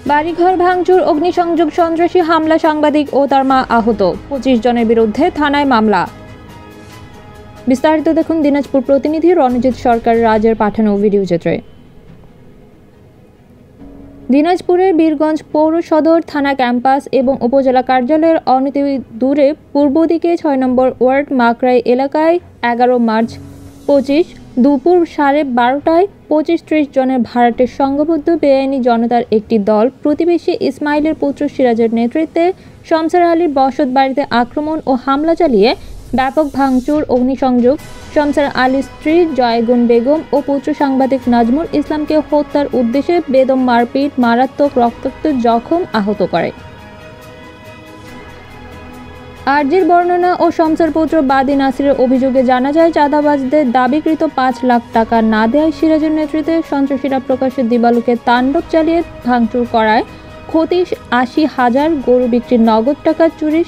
বাড়িঘর ভাঙচুর, অগ্নিসংযোগ, সন্ত্রাসী হামলা, সাংবাদিক ও তার মা আহত, 25 জনের বিরুদ্ধে থানায় মামলা। বিস্তারিত দেখুন দিনাজপুর প্রতিনিধি রণজিৎ সরকার রাজের পাঠানো ভিডিও চিত্রে। দিনাজপুরের বীরগঞ্জ পৌর সদর থানা ক্যাম্পাস এবং উপজেলা কার্যালয়ের অনতি দূরে পূর্ব দিকে 6 নম্বর ওয়ার্ড মাকড়াই এলাকায় 11 মার্চ 25 দুপুর 12:30টায় 25-30 জনের ভাড়াটে সংঘবদ্ধ বেআইনি জনতার একটি দল প্রতিবেশী ইসমাইলের পুত্র সিরাজের নেতৃত্বে শমসের আলীর বসত বাড়িতে আক্রমণ ও হামলা চালিয়ে ব্যাপক ভাঙচুর, অগ্নিসংযোগ, শমসের আলীর স্ত্রী জয়গুন বেগম ও পুত্র সাংবাদিক নাজমুল ইসলামকে হত্যার উদ্দেশ্যে বেদম মারপিট, মারাত্মক রক্তাক্ত জখম, আহত করে। আরজির বর্ণনা ও শমসের পুত্র বাদী নাসিরের অভিযোগে জানা যায়, চাঁদাবাজদের দাবিকৃত 5 লাখ টাকা না দেওয়ায় সিরাজের নেতৃত্বে সন্ত্রাসীরা প্রকাশ্যে দিবালোকে তাণ্ডব চালিয়ে ভাঙচুর করায় ক্ষতি 80,000, গরু বিক্রির নগদ টাকা চুরি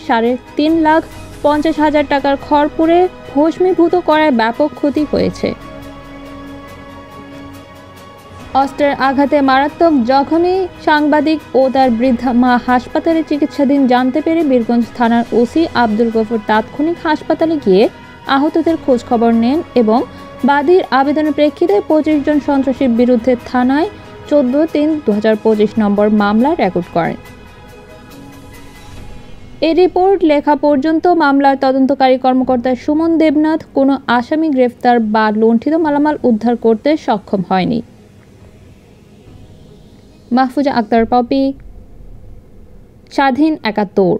3,50,000 টাকার খড় পুড়ে ভস্মীভূত করায় ব্যাপক ক্ষতি হয়েছে। অস্ত্রের আঘাতে মারাত্মক জখমী সাংবাদিক ও তার বৃদ্ধা মা হাসপাতালে চিকিৎসাধীন জানতে পেরে বীরগঞ্জ থানার ওসি আব্দুল গফুর তাৎক্ষণিক হাসপাতালে গিয়ে আহতদের খোঁজ খবর নেন এবং বাদীর আবেদনের প্রেক্ষিতে 25 জন সন্ত্রাসীর বিরুদ্ধে থানায় 14/3/2025 নম্বর মামলা রেকর্ড করেন। এই রিপোর্ট লেখা পর্যন্ত মামলার তদন্তকারী কর্মকর্তা সুমন দেবনাথ কোনো আসামি গ্রেফতার বা লুণ্ঠিত মালামাল উদ্ধার করতে সক্ষম হয়নি। মাহফুজা আক্তার পপি, স্বাধীন 71।